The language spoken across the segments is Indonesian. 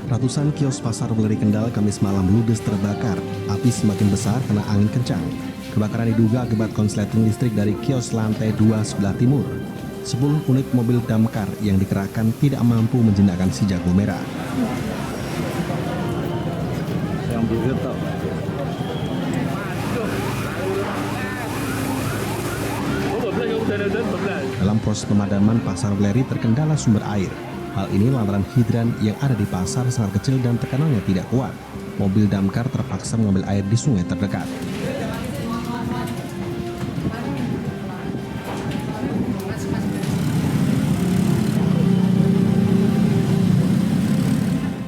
Ratusan kios pasar Weleri Kendal Kamis malam ludes terbakar. Api semakin besar karena angin kencang. Kebakaran diduga akibat konsleting listrik dari kios lantai 2 sebelah timur. 10 unit mobil damkar yang dikerahkan tidak mampu menjinakkan si jago merah. Yang biru tau. Dalam proses pemadaman, pasar Weleri terkendala sumber air. Hal ini lantaran hidran yang ada di pasar sangat kecil dan tekanannya tidak kuat. Mobil damkar terpaksa mengambil air di sungai terdekat.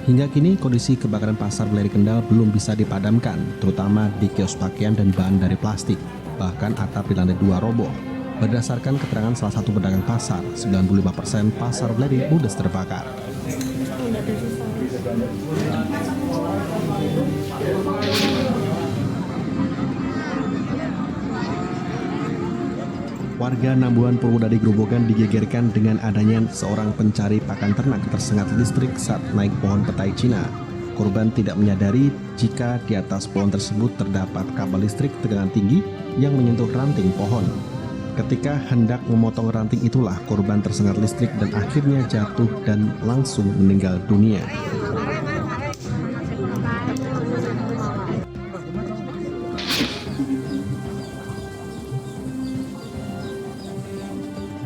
Hingga kini kondisi kebakaran pasar Weleri Kendal belum bisa dipadamkan, terutama di kios pakaian dan bahan dari plastik. Bahkan atap di lantai 2 roboh. Berdasarkan keterangan salah satu pedagang pasar, 95% pasar Weleri ludes terbakar. Warga Nambuhan Purwodadi Grobogan digegerkan dengan adanya seorang pencari pakan ternak tersengat listrik saat naik pohon petai Cina. Korban tidak menyadari jika di atas pohon tersebut terdapat kabel listrik tegangan tinggi yang menyentuh ranting pohon. Ketika hendak memotong ranting itulah korban tersengat listrik dan akhirnya jatuh dan langsung meninggal dunia.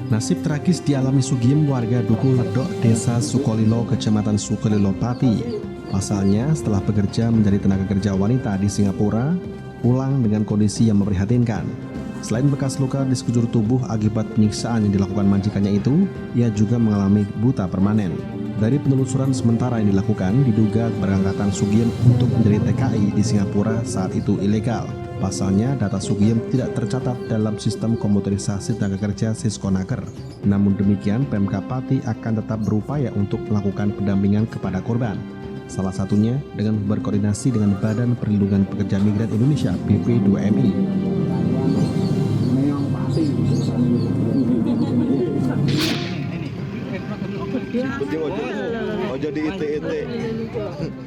Nasib tragis dialami Sugiem, warga Duku Ledok, Desa Sukolilo, Kecamatan Sukolilo, Pati. Pasalnya, setelah bekerja menjadi tenaga kerja wanita di Singapura, pulang dengan kondisi yang memprihatinkan. Selain bekas luka di sekujur tubuh akibat penyiksaan yang dilakukan majikannya itu, ia juga mengalami buta permanen. Dari penelusuran sementara yang dilakukan, diduga keberangkatan Sugiem untuk menjadi TKI di Singapura saat itu ilegal. Pasalnya, data Sugiem tidak tercatat dalam sistem komputerisasi tenaga kerja Siskonaker. Namun demikian, Pemkab Pati akan tetap berupaya untuk melakukan pendampingan kepada korban. Salah satunya dengan berkoordinasi dengan Badan Perlindungan Pekerja Migran Indonesia (BP2MI).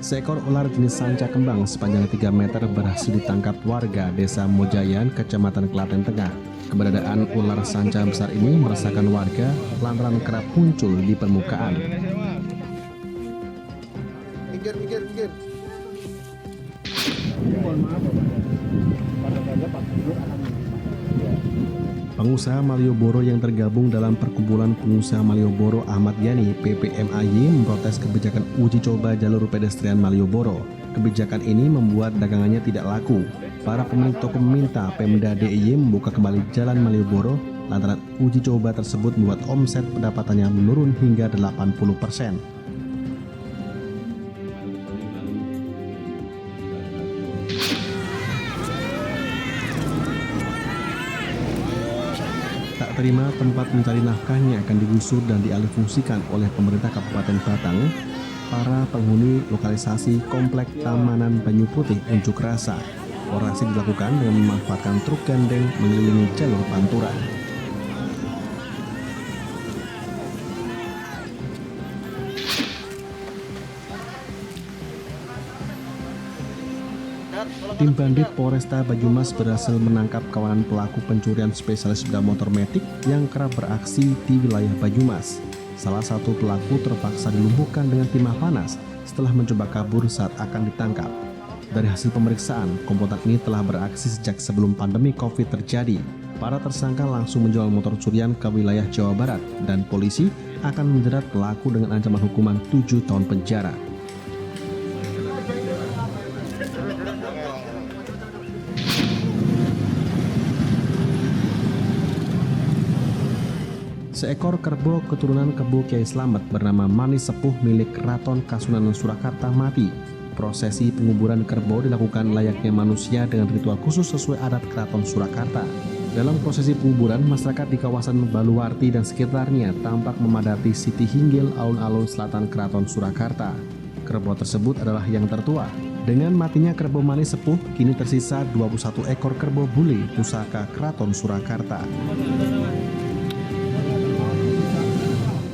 Seekor ular jenis sanca kembang sepanjang 3 meter berhasil ditangkap warga Desa Mojayan, Kecamatan Klaten Tengah. Keberadaan ular sanca besar ini meresahkan warga lantaran kerap muncul di permukaan. Pikir. Pengusaha Malioboro yang tergabung dalam Perkumpulan Pengusaha Malioboro Ahmad Yani (PPMAY) memprotes kebijakan uji coba jalur pedestrian Malioboro. Kebijakan ini membuat dagangannya tidak laku. Para pemilik toko meminta Pemda DIY membuka kembali jalan Malioboro lantaran uji coba tersebut membuat omset pendapatannya menurun hingga 80%. Tak terima tempat mencari nafkahnya akan digusur dan dialihfungsikan oleh pemerintah Kabupaten Batang, para penghuni lokalisasi Komplek Tamanan Banyu Putih unjuk rasa. Orasi dilakukan dengan memanfaatkan truk gandeng mengelilingi jalur pantura. Tim bandit Polresta Banyumas berhasil menangkap kawanan pelaku pencurian spesialis sepeda motor metik yang kerap beraksi di wilayah Banyumas. Salah satu pelaku terpaksa dilumpuhkan dengan timah panas setelah mencoba kabur saat akan ditangkap. Dari hasil pemeriksaan, komplotan ini telah beraksi sejak sebelum pandemi COVID terjadi. Para tersangka langsung menjual motor curian ke wilayah Jawa Barat dan polisi akan menjerat pelaku dengan ancaman hukuman 7 tahun penjara. Seekor kerbau keturunan Kebo Kiai Slamet bernama Manis Sepuh milik Keraton Kasunanan Surakarta mati. Prosesi penguburan kerbau dilakukan layaknya manusia dengan ritual khusus sesuai adat Keraton Surakarta. Dalam prosesi penguburan, masyarakat di kawasan Baluwarti dan sekitarnya tampak memadati Siti Hinggil, alun-alun selatan Keraton Surakarta. Kerbau tersebut adalah yang tertua. Dengan matinya kerbau Manis Sepuh, kini tersisa 21 ekor kerbau bule pusaka Keraton Surakarta.